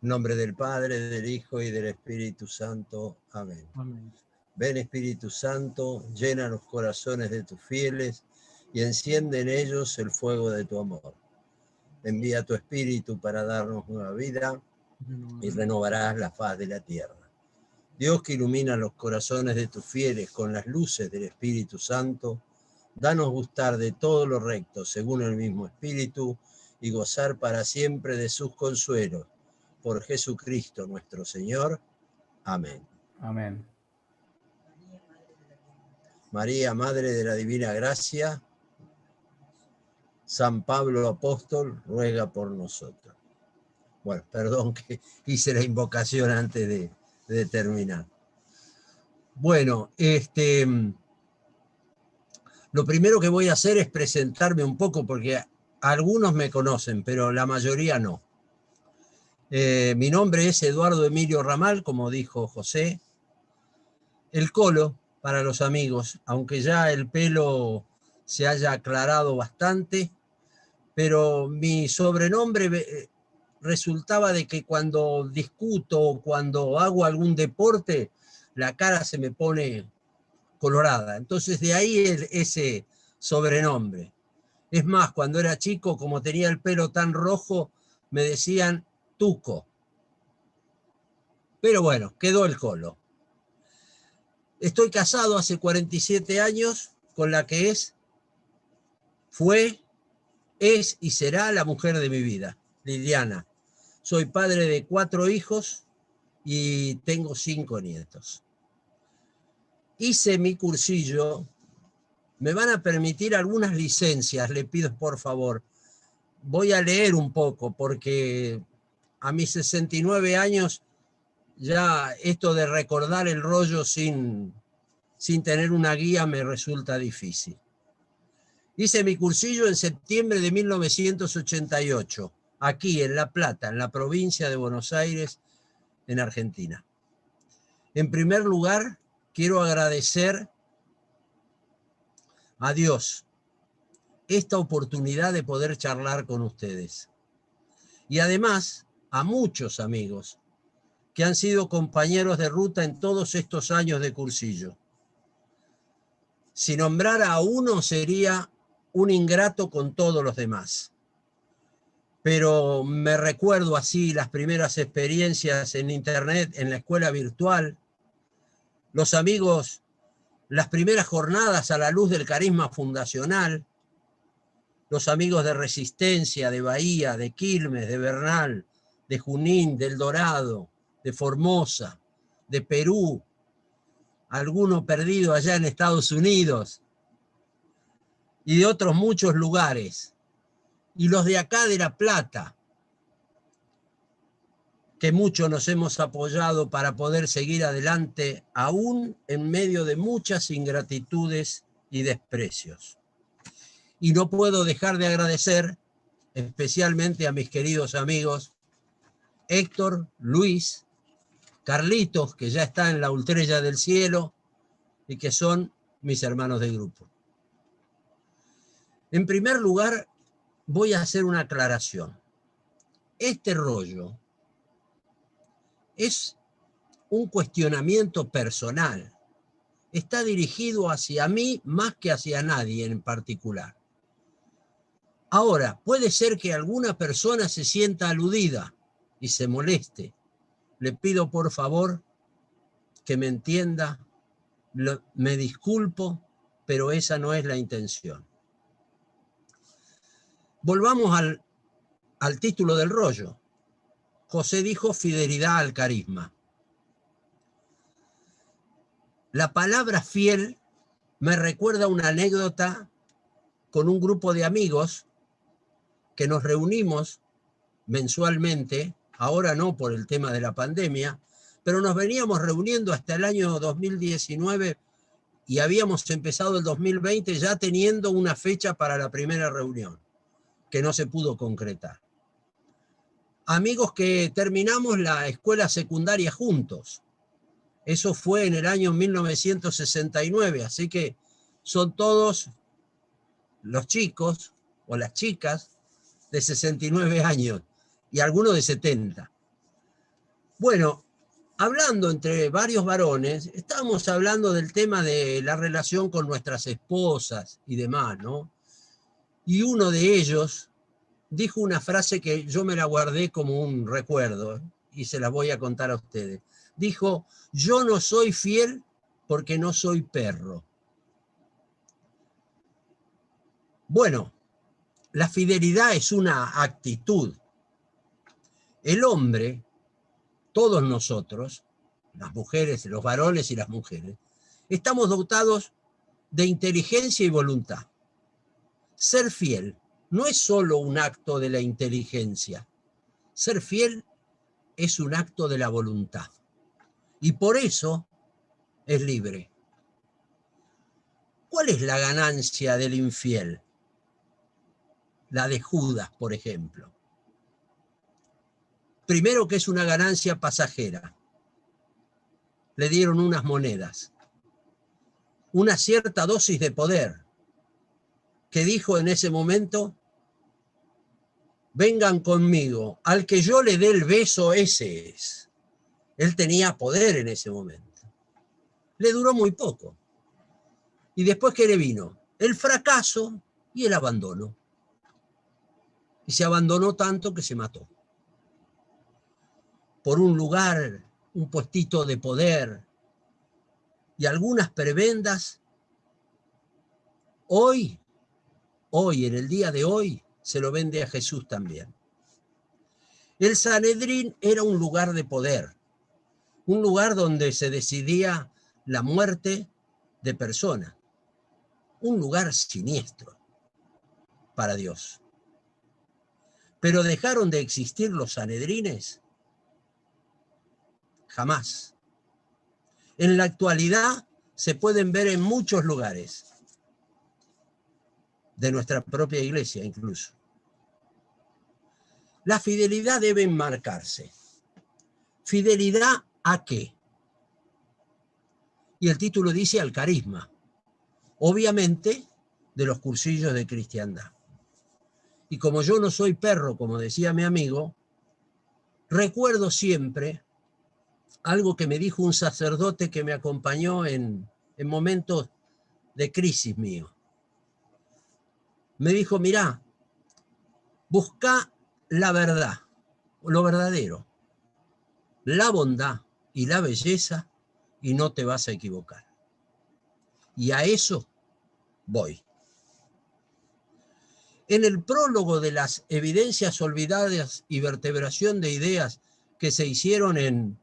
En nombre del Padre, del Hijo y del Espíritu Santo. Amén. Amén. Ven, Espíritu Santo, llena los corazones de tus fieles y enciende en ellos el fuego de tu amor. Envía tu Espíritu para darnos nueva vida y renovarás la faz de la tierra. Dios, que ilumina los corazones de tus fieles con las luces del Espíritu Santo, danos gustar de todo lo recto según el mismo Espíritu y gozar para siempre de sus consuelos. Por Jesucristo nuestro Señor. Amén. Amén. María, Madre de la Divina Gracia, San Pablo Apóstol, ruega por nosotros. Bueno, perdón que hice la invocación antes de terminar. Bueno, lo primero que voy a hacer es presentarme un poco, porque algunos me conocen, pero la mayoría no. Mi nombre es Eduardo Emilio Ramal, como dijo José. El Colo, para los amigos, aunque ya el pelo se haya aclarado bastante, pero mi sobrenombre resultaba de que cuando discuto o cuando hago algún deporte, la cara se me pone colorada. Entonces de ahí ese sobrenombre. Es más, cuando era chico, como tenía el pelo tan rojo, me decían Tuco. Pero bueno, quedó el Colo. Estoy casado hace 47 años con la que fue, es y será la mujer de mi vida, Liliana. Soy padre de 4 hijos y tengo 5 nietos. Hice mi cursillo. Me van a permitir algunas licencias, le pido por favor. Voy a leer un poco porque a mis 69 años ya esto de recordar el rollo sin tener una guía me resulta difícil. Hice mi cursillo en septiembre de 1988, aquí en La Plata, en la provincia de Buenos Aires, en Argentina. En primer lugar, quiero agradecer a Dios esta oportunidad de poder charlar con ustedes. Y además a muchos amigos que han sido compañeros de ruta en todos estos años de cursillo. Si nombrara a uno sería un ingrato con todos los demás. Pero me recuerdo así las primeras experiencias en internet, en la escuela virtual, los amigos, las primeras jornadas a la luz del carisma fundacional, los amigos de Resistencia, de Bahía, de Quilmes, de Bernal, de Junín, del Dorado, de Formosa, de Perú, alguno perdido allá en Estados Unidos y de otros muchos lugares. Y los de acá de La Plata, que mucho nos hemos apoyado para poder seguir adelante, aún en medio de muchas ingratitudes y desprecios. Y no puedo dejar de agradecer especialmente a mis queridos amigos Héctor, Luis, Carlitos, que ya está en la ultrella del cielo y que son mis hermanos de grupo. En primer lugar, voy a hacer una aclaración. Este rollo es un cuestionamiento personal. Está dirigido hacia mí más que hacia nadie en particular. Ahora, puede ser que alguna persona se sienta aludida y se moleste. Le pido por favor que me entienda, me disculpo, pero esa no es la intención. Volvamos al título del rollo. José dijo fidelidad al carisma. La palabra fiel me recuerda una anécdota con un grupo de amigos que nos reunimos mensualmente, ahora no por el tema de la pandemia, pero nos veníamos reuniendo hasta el año 2019 y habíamos empezado el 2020 ya teniendo una fecha para la primera reunión, que no se pudo concretar. Amigos que terminamos la escuela secundaria juntos. Eso fue en el año 1969, así que son todos los chicos o las chicas de 69 años y algunos de 70. Bueno, hablando entre varios varones, estábamos hablando del tema de la relación con nuestras esposas y demás, ¿no? Y uno de ellos dijo una frase que yo me la guardé como un recuerdo, y se la voy a contar a ustedes. Dijo, yo no soy fiel porque no soy perro. Bueno, la fidelidad es una actitud. El hombre, todos nosotros, las mujeres, los varones y las mujeres, estamos dotados de inteligencia y voluntad. Ser fiel no es solo un acto de la inteligencia. Ser fiel es un acto de la voluntad. Y por eso es libre. ¿Cuál es la ganancia del infiel? La de Judas, por ejemplo. Primero, que es una ganancia pasajera. Le dieron unas monedas, una cierta dosis de poder, que dijo en ese momento, vengan conmigo, al que yo le dé el beso, ese es. Él tenía poder en ese momento. Le duró muy poco. ¿Y después qué le vino? El fracaso y el abandono. Y se abandonó tanto que se mató. Por un lugar, un puestito de poder y algunas prebendas, hoy, en el día de hoy, se lo vende a Jesús también. El Sanedrín era un lugar de poder, un lugar donde se decidía la muerte de personas, un lugar siniestro para Dios. Pero dejaron de existir los Sanedrines. Jamás. En la actualidad se pueden ver en muchos lugares, de nuestra propia iglesia incluso. La fidelidad debe enmarcarse. ¿Fidelidad a qué? Y el título dice al carisma. Obviamente, de los cursillos de cristiandad. Y como yo no soy perro, como decía mi amigo, recuerdo siempre algo que me dijo un sacerdote que me acompañó en momentos de crisis mío. Me dijo, mirá, busca la verdad, lo verdadero, la bondad y la belleza, y no te vas a equivocar. Y a eso voy. En el prólogo de las evidencias olvidadas y vertebración de ideas que se hicieron en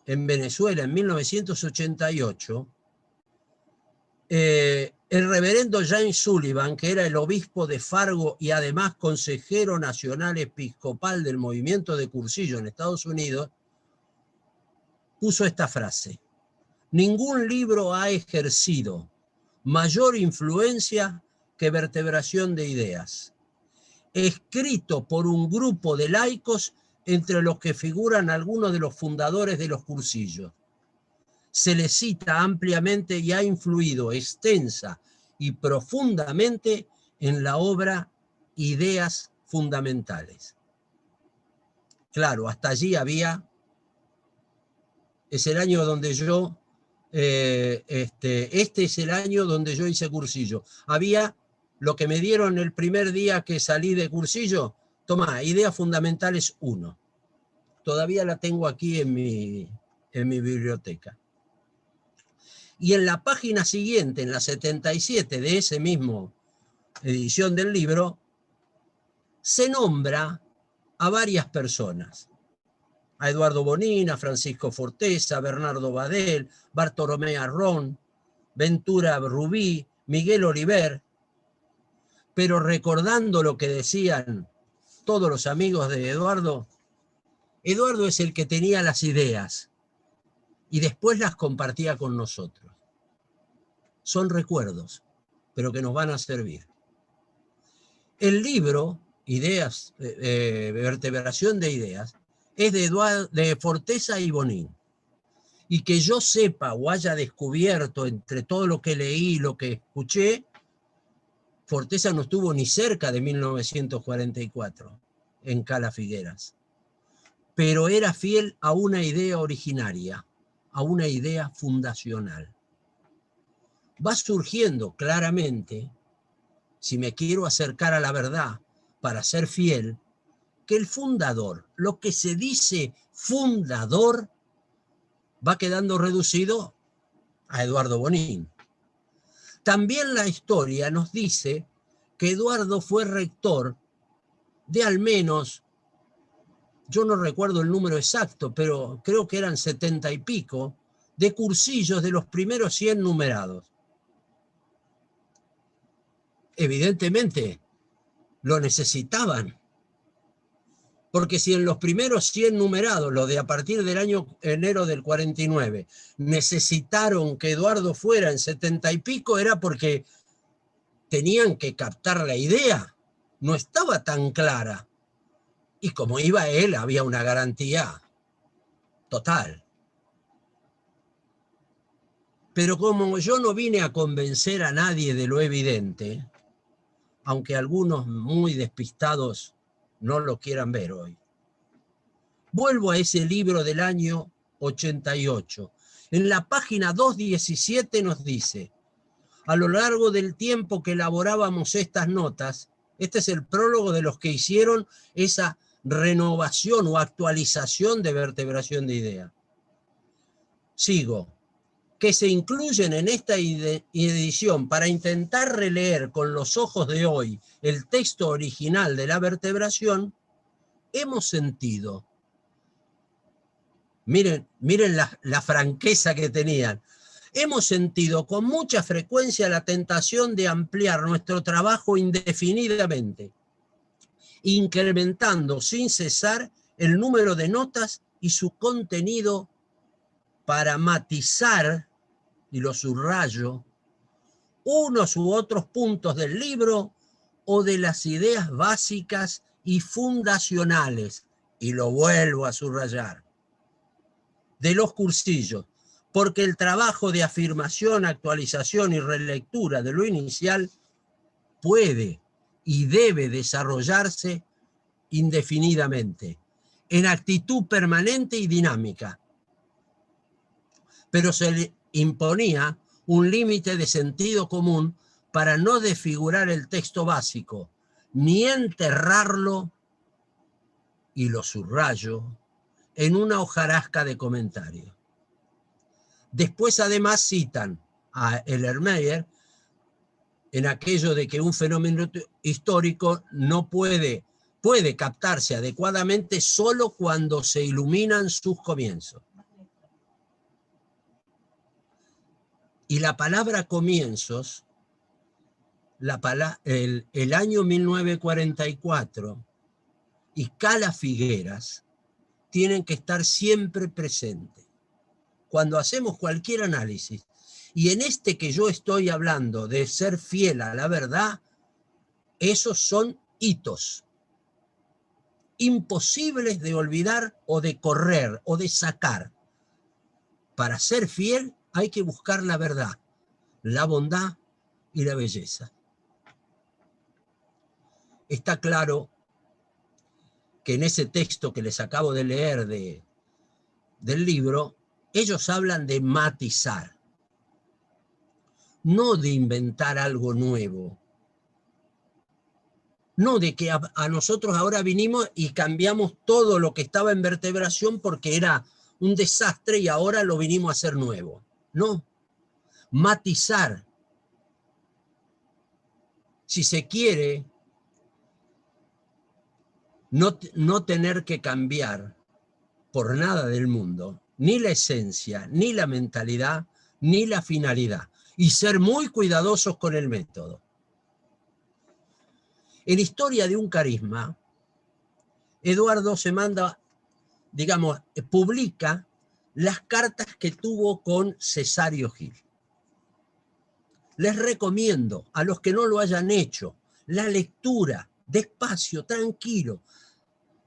Venezuela en 1988, el reverendo James Sullivan, que era el obispo de Fargo y además consejero nacional episcopal del movimiento de cursillo en Estados Unidos, puso esta frase: ningún libro ha ejercido mayor influencia que Vertebración de Ideas, escrito por un grupo de laicos entre los que figuran algunos de los fundadores de los cursillos. Se le cita ampliamente y ha influido extensa y profundamente en la obra Ideas Fundamentales. Claro, hasta allí había, es el año donde yo, este es el año donde yo hice cursillo. Había lo que me dieron el primer día que salí de cursillo, tomá, Ideas Fundamentales 1. Todavía la tengo aquí en mi biblioteca. Y en la página siguiente, en la 77 de ese mismo edición del libro, se nombra a varias personas. A Eduardo Bonín, a Francisco Forteza, a Bernardo Badel, Bartolomé Arrón, Ventura Rubí, Miguel Oliver, pero recordando lo que decían todos los amigos de Eduardo, Eduardo es el que tenía las ideas y después las compartía con nosotros. Son recuerdos, pero que nos van a servir. El libro, Ideas, Vertebración de Ideas, es de Forteza y Bonín. Y que yo sepa o haya descubierto entre todo lo que leí y lo que escuché, Forteza no estuvo ni cerca de 1944 en Cala Figueras. pero era fiel a una idea originaria, a una idea fundacional. Va surgiendo claramente, si me quiero acercar a la verdad para ser fiel, que el fundador, lo que se dice fundador, va quedando reducido a Eduardo Bonín. También la historia nos dice que Eduardo fue rector de al menos, yo no recuerdo el número exacto, pero creo que eran 70 y pico, de cursillos de los primeros 100 numerados. Evidentemente, lo necesitaban. Porque si en los primeros 100 numerados, los de a partir del año enero del 49, necesitaron que Eduardo fuera en 70 y pico, era porque tenían que captar la idea. No estaba tan clara. Y como iba él, había una garantía total. Pero como yo no vine a convencer a nadie de lo evidente, aunque algunos muy despistados no lo quieran ver hoy, vuelvo a ese libro del año 88. En la página 217 nos dice: a lo largo del tiempo que elaborábamos estas notas, este es el prólogo de los que hicieron esa renovación o actualización de vertebración de idea. Sigo. Que se incluyen en esta edición para intentar releer con los ojos de hoy el texto original de la vertebración, hemos sentido, miren la franqueza que tenían, hemos sentido con mucha frecuencia la tentación de ampliar nuestro trabajo indefinidamente, incrementando sin cesar el número de notas y su contenido para matizar, y lo subrayo, unos u otros puntos del libro o de las ideas básicas y fundacionales, y lo vuelvo a subrayar, de los cursillos, porque el trabajo de afirmación, actualización y relectura de lo inicial puede y debe desarrollarse indefinidamente, en actitud permanente y dinámica. Pero se le imponía un límite de sentido común para no desfigurar el texto básico, ni enterrarlo, y lo subrayo, en una hojarasca de comentarios. Después además citan a Erlenmeyer en aquello de que un fenómeno histórico no puede captarse adecuadamente solo cuando se iluminan sus comienzos. Y la palabra comienzos, el año 1944 y Cala Figueras tienen que estar siempre presentes cuando hacemos cualquier análisis. Y en este que yo estoy hablando de ser fiel a la verdad, esos son hitos imposibles de olvidar o de correr o de sacar. Para ser fiel hay que buscar la verdad, la bondad y la belleza. Está claro que en ese texto que les acabo de leer del libro, ellos hablan de matizar, no de inventar algo nuevo, no de que a nosotros ahora vinimos y cambiamos todo lo que estaba en vertebración porque era un desastre y ahora lo vinimos a hacer nuevo. No, matizar, si se quiere, no tener que cambiar por nada del mundo, ni la esencia, ni la mentalidad, ni la finalidad, y ser muy cuidadosos con el método. En Historia de un carisma, Eduardo se manda, digamos, publica las cartas que tuvo con Cesario Gil. Les recomiendo a los que no lo hayan hecho la lectura, despacio, tranquilo,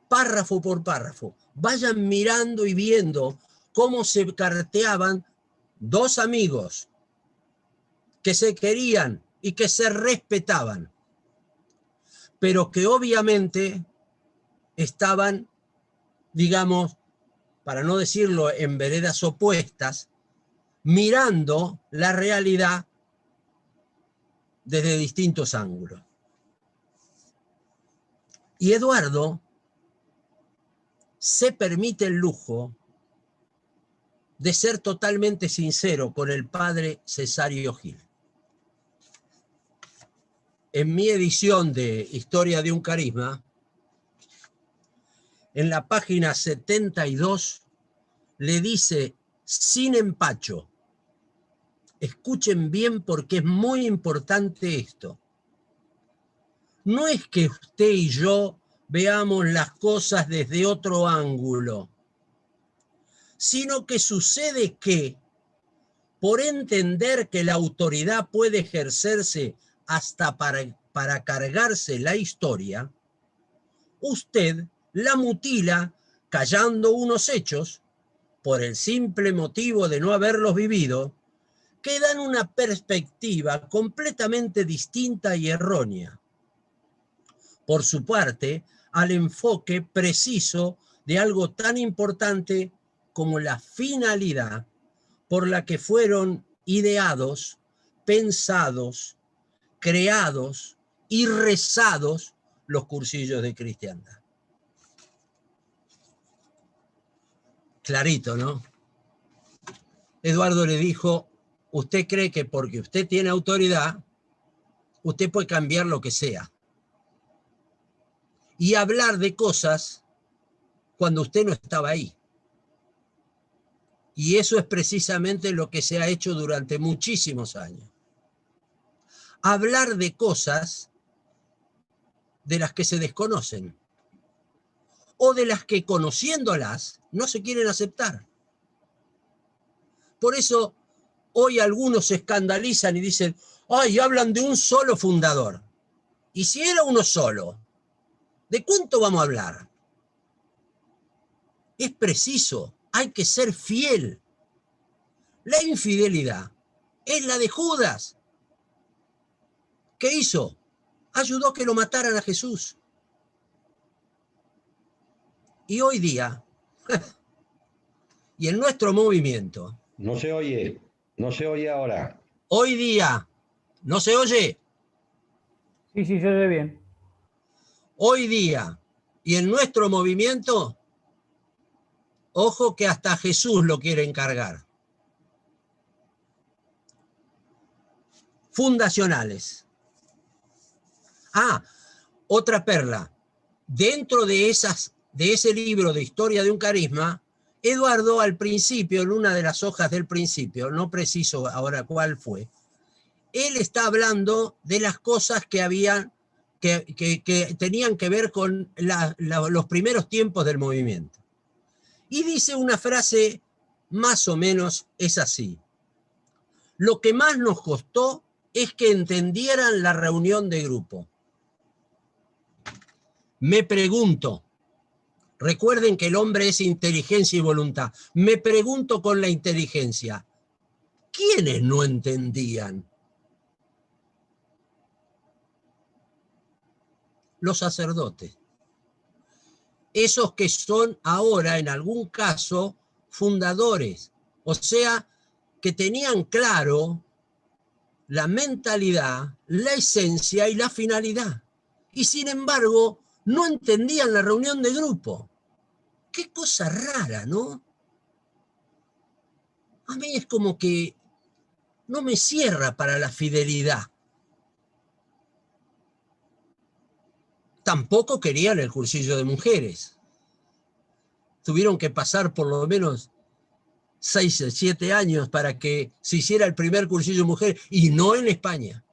párrafo por párrafo. Vayan mirando y viendo cómo se carteaban dos amigos que se querían y que se respetaban, pero que obviamente estaban digamos, para no decirlo en veredas opuestas, mirando la realidad desde distintos ángulos. Y Eduardo se permite el lujo de ser totalmente sincero con el padre Cesario Gil. En mi edición de Historia de un Carisma, en la página 72, le dice, sin empacho, escuchen bien porque es muy importante esto. No es que usted y yo veamos las cosas desde otro ángulo, sino que sucede que, por entender que la autoridad puede ejercerse hasta para cargarse la historia, usted la mutila callando unos hechos, por el simple motivo de no haberlos vivido, que dan una perspectiva completamente distinta y errónea. Por su parte, al enfoque preciso de algo tan importante como la finalidad por la que fueron ideados, pensados, creados y rezados los cursillos de cristiandad. Clarito, ¿no? Eduardo le dijo, usted cree que porque usted tiene autoridad, usted puede cambiar lo que sea. Y hablar de cosas cuando usted no estaba ahí. Y eso es precisamente lo que se ha hecho durante muchísimos años. Hablar de cosas de las que se desconocen o de las que conociéndolas no se quieren aceptar. Por eso hoy algunos se escandalizan y dicen, ay, hablan de un solo fundador. Y si era uno solo, ¿de cuánto vamos a hablar? Es preciso, hay que ser fiel. La infidelidad es la de Judas. ¿Qué hizo? Ayudó a que lo mataran a Jesús. Y hoy día, y en nuestro movimiento... No se oye ahora. Hoy día, ¿no se oye? Sí, se oye bien. Hoy día, y en nuestro movimiento, ojo que hasta Jesús lo quiere encargar. Fundacionales. Otra perla. Dentro de ese libro de Historia de un Carisma, Eduardo al principio, en una de las hojas del principio, no preciso ahora cuál fue, él está hablando de las cosas que habían, que tenían que ver con los primeros tiempos del movimiento. Y dice una frase más o menos es así. Lo que más nos costó es que entendieran la reunión de grupo. Me pregunto, recuerden que el hombre es inteligencia y voluntad, me pregunto con la inteligencia, ¿quiénes no entendían? Los sacerdotes. Esos que son ahora, en algún caso, fundadores. O sea, que tenían claro la mentalidad, la esencia y la finalidad. Y sin embargo, no entendían la reunión de grupo. Qué cosa rara, ¿no? A mí es como que no me cierra para la fidelidad. Tampoco querían el cursillo de mujeres. Tuvieron que pasar por lo menos 6 o 7 años para que se hiciera el primer cursillo de mujeres, y no en España.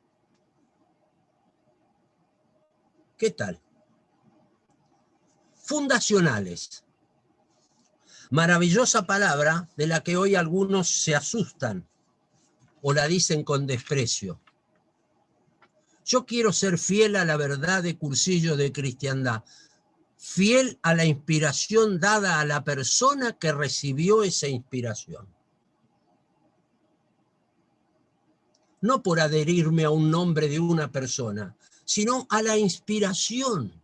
¿Qué tal? Fundacionales. Maravillosa palabra de la que hoy algunos se asustan o la dicen con desprecio. Yo quiero ser fiel a la verdad de cursillo de cristiandad, fiel a la inspiración dada a la persona que recibió esa inspiración. No por adherirme a un nombre de una persona, sino a la inspiración.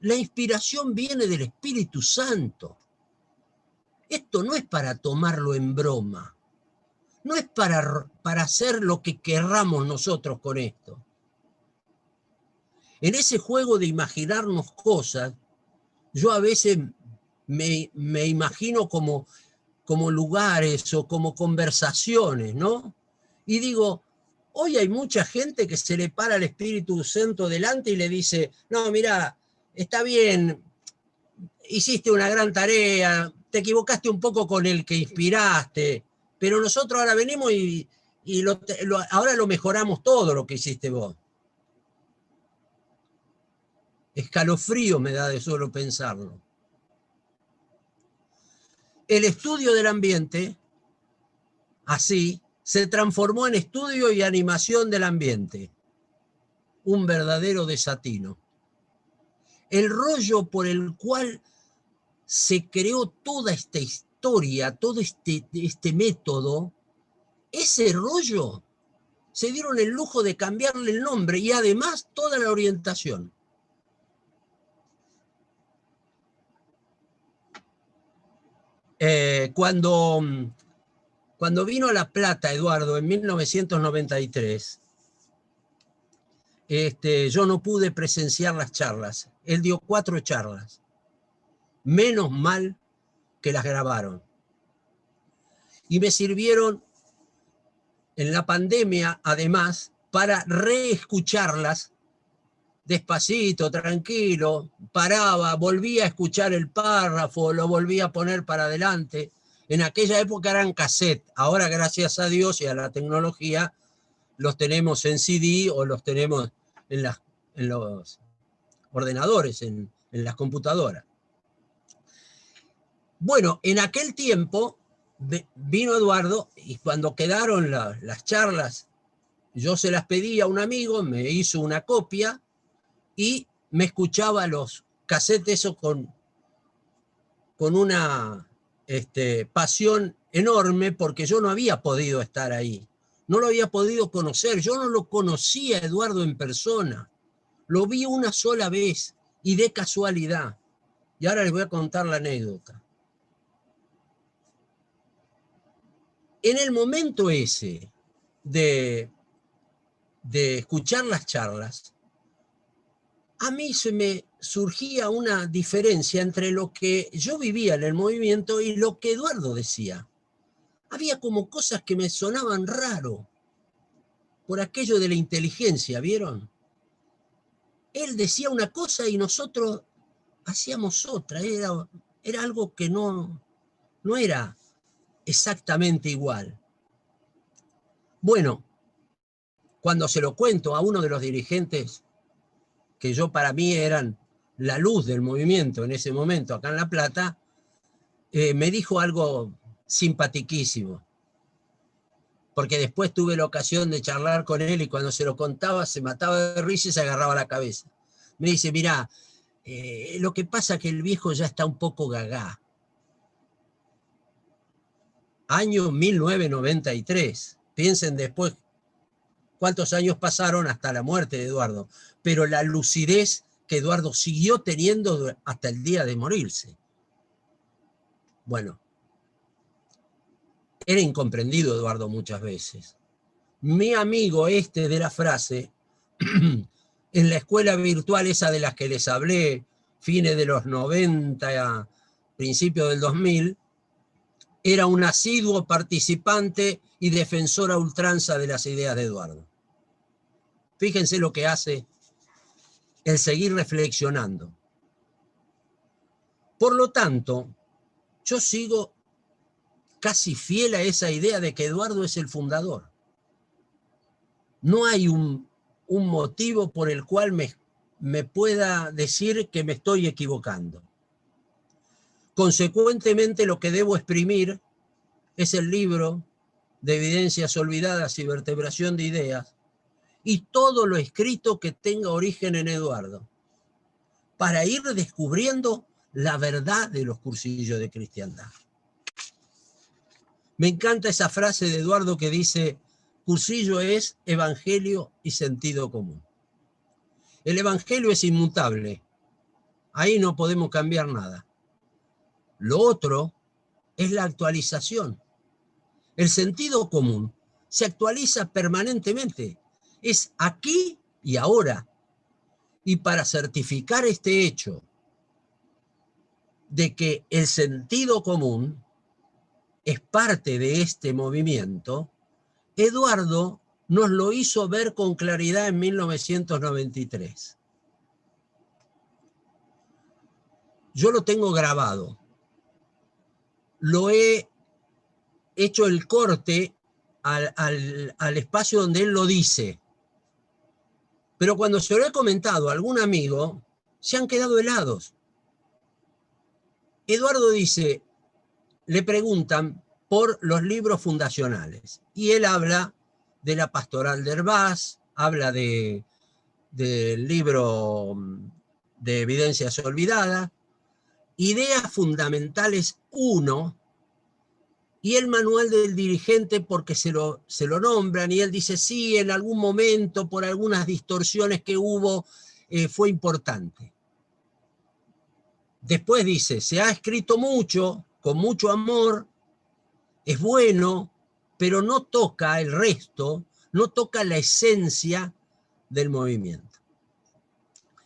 La inspiración viene del Espíritu Santo. Esto no es para tomarlo en broma. No es para hacer lo que querramos nosotros con esto. En ese juego de imaginarnos cosas, yo a veces me imagino como lugares o como conversaciones, ¿no? Y digo, hoy hay mucha gente que se le para al Espíritu Santo delante y le dice, no, mira, está bien, hiciste una gran tarea, te equivocaste un poco con el que inspiraste, pero nosotros ahora venimos y ahora lo mejoramos todo lo que hiciste vos. Escalofrío me da de solo pensarlo. El estudio del ambiente, así, se transformó en estudio y animación del ambiente. Un verdadero desatino. El rollo por el cual se creó toda esta historia, todo este método, ese rollo se dieron el lujo de cambiarle el nombre y además toda la orientación. Cuando vino a La Plata, Eduardo, en 1993, yo no pude presenciar las charlas. Él dio 4 charlas. Menos mal que las grabaron. Y me sirvieron en la pandemia, además, para reescucharlas despacito, tranquilo, paraba, volvía a escuchar el párrafo, lo volvía a poner para adelante. En aquella época eran cassette, ahora gracias a Dios y a la tecnología los tenemos en CD o los tenemos en los ordenadores, en las computadoras. Bueno, en aquel tiempo vino Eduardo y cuando quedaron las charlas, yo se las pedí a un amigo, me hizo una copia y me escuchaba los cassettes eso con una pasión enorme porque yo no había podido estar ahí, no lo había podido conocer, yo no lo conocía a Eduardo en persona, lo vi una sola vez y de casualidad. Y ahora les voy a contar la anécdota. En el momento ese de escuchar las charlas, a mí se me surgía una diferencia entre lo que yo vivía en el movimiento y lo que Eduardo decía. Había como cosas que me sonaban raro, por aquello de la inteligencia, ¿vieron? Él decía una cosa y nosotros hacíamos otra, era algo que no era exactamente igual. Bueno, cuando se lo cuento a uno de los dirigentes que yo para mí eran la luz del movimiento en ese momento acá en La Plata, me dijo algo simpatiquísimo, porque después tuve la ocasión de charlar con él y cuando se lo contaba se mataba de risa y se agarraba la cabeza. Me dice, mirá, lo que pasa es que el viejo ya está un poco gagá. Año 1993. Piensen después cuántos años pasaron hasta la muerte de Eduardo, pero la lucidez que Eduardo siguió teniendo hasta el día de morirse. Bueno, era incomprendido Eduardo muchas veces. Mi amigo de la frase, en la escuela virtual esa de las que les hablé, fines de los 90, principios del 2000, era un asiduo participante y defensor a ultranza de las ideas de Eduardo. Fíjense lo que hace el seguir reflexionando. Por lo tanto, yo sigo casi fiel a esa idea de que Eduardo es el fundador. No hay un motivo por el cual me pueda decir que me estoy equivocando. Consecuentemente, lo que debo exprimir es el libro de Evidencias Olvidadas y Vertebración de Ideas y todo lo escrito que tenga origen en Eduardo, para ir descubriendo la verdad de los cursillos de cristiandad. Me encanta esa frase de Eduardo que dice, cursillo es evangelio y sentido común. El evangelio es inmutable. Ahí no podemos cambiar nada. Lo otro es la actualización. El sentido común se actualiza permanentemente. Es aquí y ahora. Y para certificar este hecho de que el sentido común es parte de este movimiento, Eduardo nos lo hizo ver con claridad en 1993. Yo lo tengo grabado. Lo he hecho el corte al espacio donde él lo dice. Pero cuando se lo he comentado a algún amigo, se han quedado helados. Eduardo dice, le preguntan por los libros fundacionales. Y él habla de la Pastoral de Hervás, habla del libro de Evidencias Olvidadas, Ideas Fundamentales 1, y el manual del dirigente porque se lo nombran, y él dice, sí, en algún momento, por algunas distorsiones que hubo, fue importante. Después dice, se ha escrito mucho, con mucho amor, es bueno, pero no toca el resto, no toca la esencia del movimiento.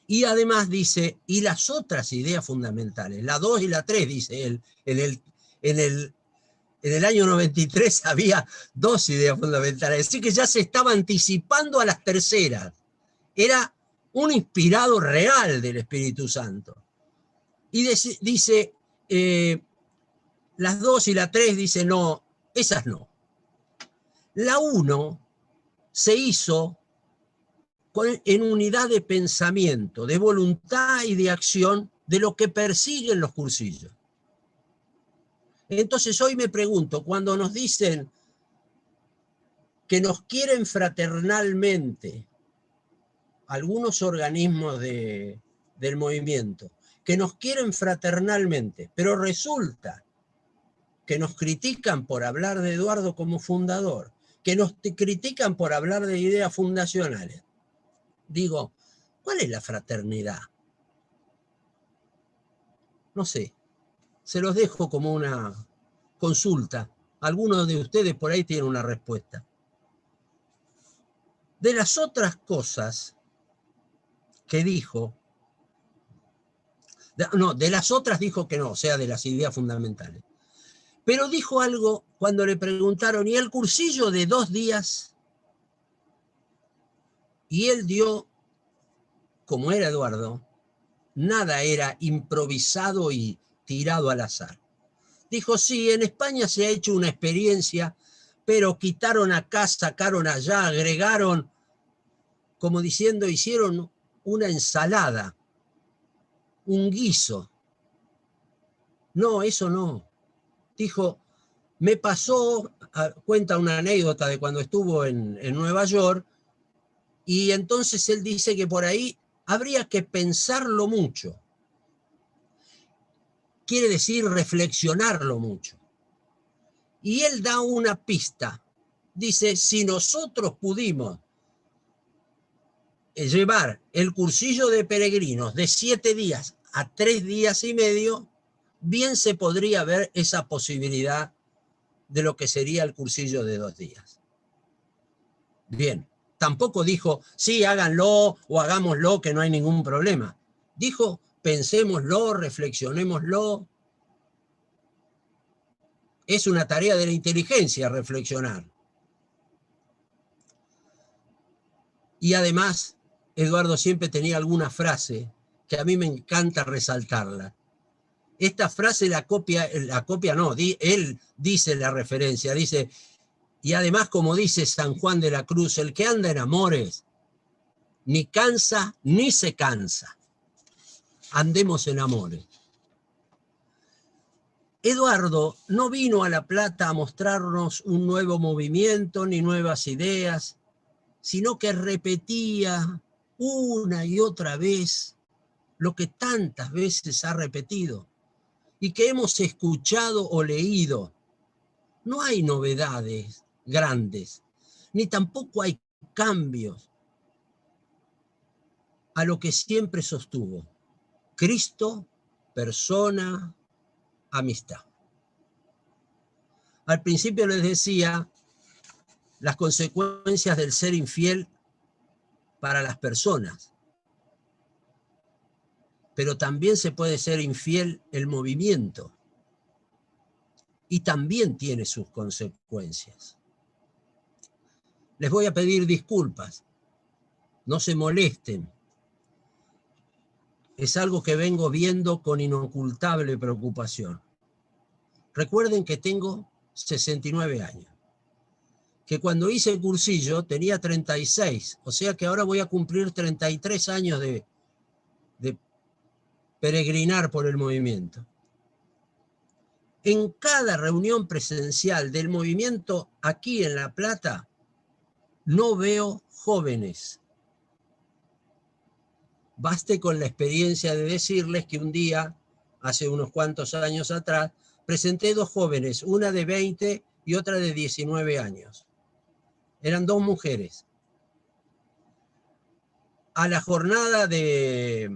Y además dice, y las otras ideas fundamentales, la 2 y la 3, dice él, en el año 93 había 2 ideas fundamentales, es decir que ya se estaba anticipando a las terceras. Era un inspirado real del Espíritu Santo. Y dice, las 2 y la 3, dice, no, esas no. La 1 se hizo en unidad de pensamiento, de voluntad y de acción de lo que persiguen los cursillos. Entonces hoy me pregunto, cuando nos dicen que nos quieren fraternalmente algunos organismos del movimiento, que nos quieren fraternalmente, pero resulta que nos critican por hablar de Eduardo como fundador, que nos critican por hablar de ideas fundacionales. Digo, ¿cuál es la fraternidad? No sé, se los dejo como una consulta. Algunos de ustedes por ahí tienen una respuesta. De las otras cosas que dijo, de las otras dijo que no, o sea, de las ideas fundamentales. Pero dijo algo cuando le preguntaron, ¿y el cursillo de 2 días? Y él dio, como era Eduardo, nada era improvisado y tirado al azar. Dijo, sí, en España se ha hecho una experiencia, pero quitaron acá, sacaron allá, agregaron, como diciendo, hicieron una ensalada, un guiso. No, eso no. Dijo, me pasó, cuenta una anécdota de cuando estuvo en Nueva York, y entonces él dice que por ahí habría que pensarlo mucho. Quiere decir reflexionarlo mucho. Y él da una pista. Dice, si nosotros pudimos llevar el cursillo de peregrinos de 7 días a 3 días y medio, bien se podría ver esa posibilidad de lo que sería el cursillo de 2 días. Bien, tampoco dijo, sí, háganlo o hagámoslo, que no hay ningún problema. Dijo, pensémoslo, reflexionémoslo. Es una tarea de la inteligencia reflexionar. Y además, Eduardo siempre tenía alguna frase que a mí me encanta resaltarla. Esta frase la copia no, él dice la referencia, dice, y además como dice San Juan de la Cruz, el que anda en amores, ni cansa ni se cansa. Andemos en amores. Eduardo no vino a La Plata a mostrarnos un nuevo movimiento ni nuevas ideas, sino que repetía una y otra vez lo que tantas veces ha repetido y que hemos escuchado o leído. No hay novedades grandes, ni tampoco hay cambios a lo que siempre sostuvo. Cristo, persona, amistad. Al principio les decía las consecuencias del ser infiel para las personas, pero también se puede ser infiel el movimiento y también tiene sus consecuencias. Les voy a pedir disculpas, no se molesten. Es algo que vengo viendo con inocultable preocupación. Recuerden que tengo 69 años, que cuando hice el cursillo tenía 36, o sea que ahora voy a cumplir 33 años de peregrinar por el movimiento. En cada reunión presencial del movimiento aquí en La Plata, no veo jóvenes. Baste con la experiencia de decirles que un día, hace unos cuantos años atrás, presenté dos jóvenes, una de 20 y otra de 19 años. Eran dos mujeres. A la jornada de...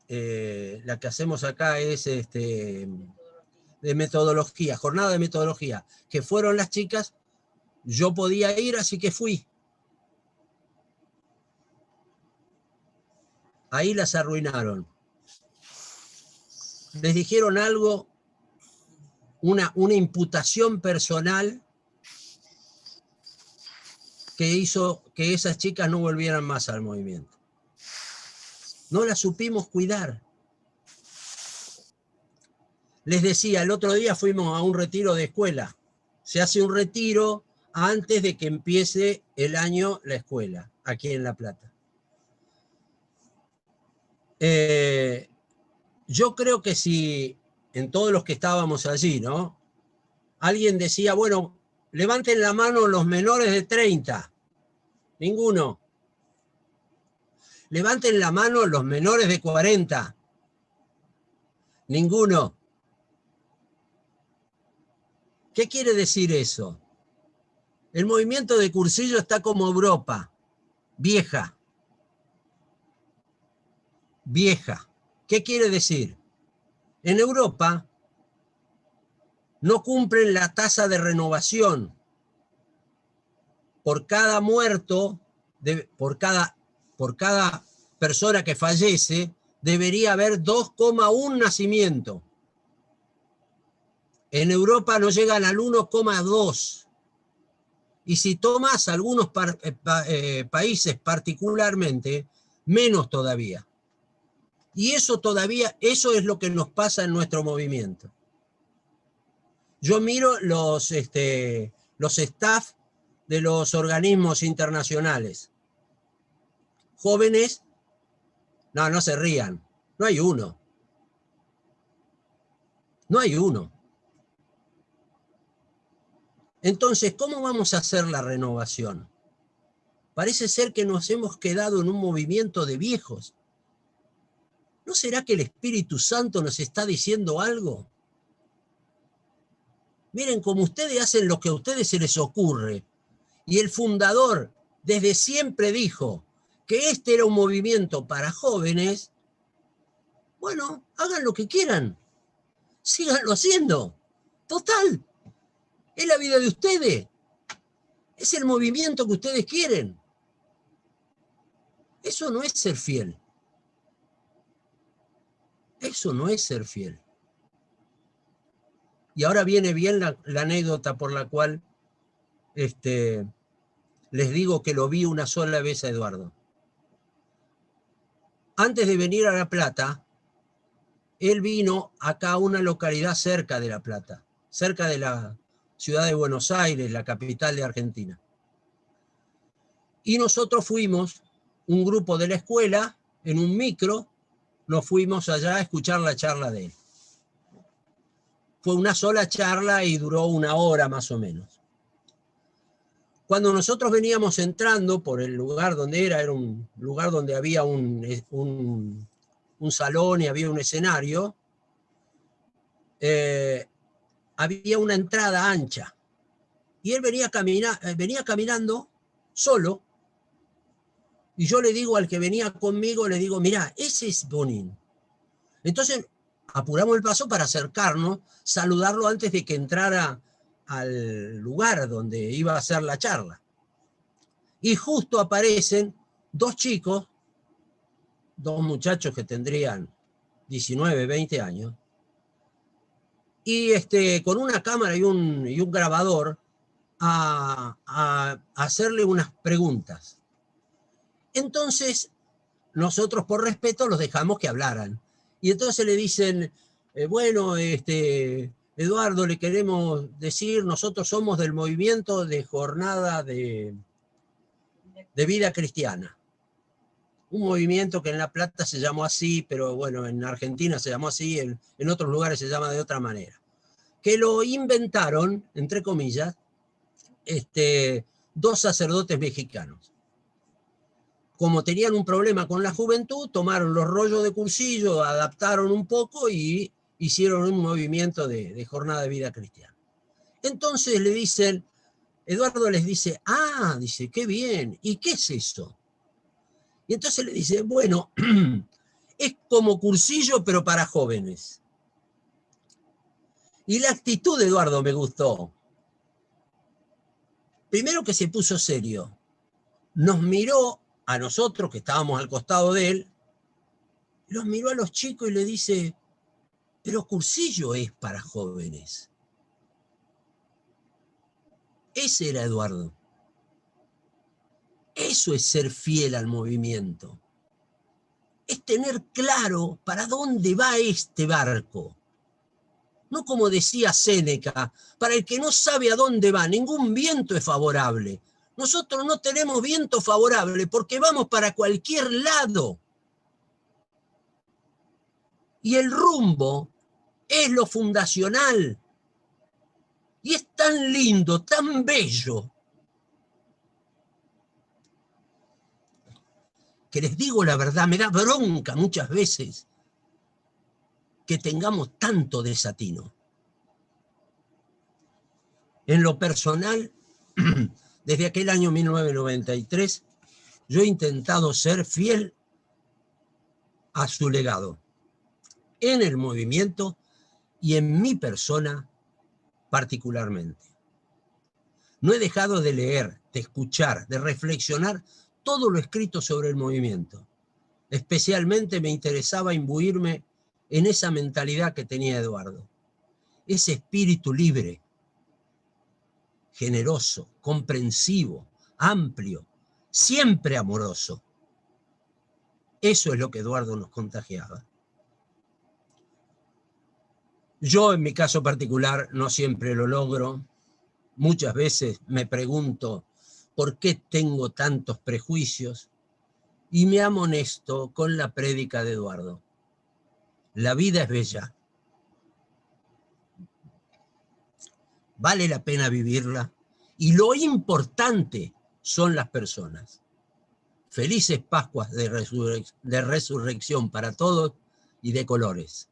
la que hacemos acá es de metodología, jornada de metodología, que fueron las chicas, yo podía ir, así que fui. Ahí las arruinaron. Les dijeron algo, una imputación personal que hizo que esas chicas no volvieran más al movimiento. No las supimos cuidar. Les decía, el otro día fuimos a un retiro de escuela. Se hace un retiro antes de que empiece el año la escuela, aquí en La Plata. Yo creo que si en todos los que estábamos allí, ¿no? Alguien decía, bueno, levanten la mano los menores de 30. Ninguno. Levanten la mano los menores de 40. Ninguno. ¿Qué quiere decir eso? El movimiento de cursillo está como Europa, vieja. Vieja. ¿Qué quiere decir? En Europa no cumplen la tasa de renovación. Por cada muerto, por cada persona que fallece, debería haber 2,1 nacimientos. En Europa no llegan al 1,2. Y si tomas algunos países particularmente, menos todavía. Y eso es lo que nos pasa en nuestro movimiento. Yo miro los staff de los organismos internacionales. Jóvenes, no se rían, no hay uno. No hay uno. Entonces, ¿cómo vamos a hacer la renovación? Parece ser que nos hemos quedado en un movimiento de viejos. ¿No será que el Espíritu Santo nos está diciendo algo? Miren, como ustedes hacen lo que a ustedes se les ocurre, y el fundador desde siempre dijo que este era un movimiento para jóvenes, bueno, hagan lo que quieran, síganlo haciendo. Total, es la vida de ustedes, es el movimiento que ustedes quieren. Eso no es ser fiel. Eso no es ser fiel. Y ahora viene bien la anécdota por la cual les digo que lo vi una sola vez a Eduardo. Antes de venir a La Plata, él vino acá a una localidad cerca de La Plata, cerca de la ciudad de Buenos Aires, la capital de Argentina. Y nosotros fuimos, un grupo de la escuela, en un micro, nos fuimos allá a escuchar la charla de él. Fue una sola charla y duró 1 hora más o menos. Cuando nosotros veníamos entrando por el lugar donde era un lugar donde había un salón y había un escenario, había una entrada ancha. Y él venía caminando solo, Y yo le digo al que venía conmigo, le digo, mirá, ese es Bonin. Entonces apuramos el paso para acercarnos, saludarlo antes de que entrara al lugar donde iba a hacer la charla. Y justo aparecen dos chicos, dos muchachos que tendrían 19, 20 años, y con una cámara y un grabador a hacerle unas preguntas. Entonces, nosotros por respeto los dejamos que hablaran. Y entonces le dicen, bueno, Eduardo, le queremos decir, nosotros somos del movimiento de jornada de vida cristiana. Un movimiento que en La Plata se llamó así, pero bueno, en Argentina se llamó así, en otros lugares se llama de otra manera. Que lo inventaron, entre comillas, dos sacerdotes mexicanos. Como tenían un problema con la juventud, tomaron los rollos de cursillo, adaptaron un poco y hicieron un movimiento de jornada de vida cristiana. Entonces le dicen, Eduardo les dice, dice, qué bien, ¿y qué es eso? Y entonces le dice, bueno, es como cursillo pero para jóvenes. Y la actitud de Eduardo me gustó. Primero que se puso serio, nos miró a nosotros que estábamos al costado de él, los miró a los chicos y le dice, pero cursillo es para jóvenes. Ese era Eduardo. Eso es ser fiel al movimiento. Es tener claro para dónde va este barco. No como decía Séneca, para el que no sabe a dónde va, ningún viento es favorable. Nosotros no tenemos viento favorable porque vamos para cualquier lado. Y el rumbo es lo fundacional. Y es tan lindo, tan bello, que les digo la verdad, me da bronca muchas veces que tengamos tanto desatino. En lo personal, desde aquel año 1993, yo he intentado ser fiel a su legado, en el movimiento y en mi persona particularmente. No he dejado de leer, de escuchar, de reflexionar todo lo escrito sobre el movimiento. Especialmente me interesaba imbuirme en esa mentalidad que tenía Eduardo, ese espíritu libre, generoso, comprensivo, amplio, siempre amoroso. Eso es lo que Eduardo nos contagiaba. Yo, en mi caso particular, no siempre lo logro. Muchas veces me pregunto por qué tengo tantos prejuicios y me amonesto con la prédica de Eduardo. La vida es bella. Vale la pena vivirla y lo importante son las personas. Felices Pascuas de resurrección para todos y de colores.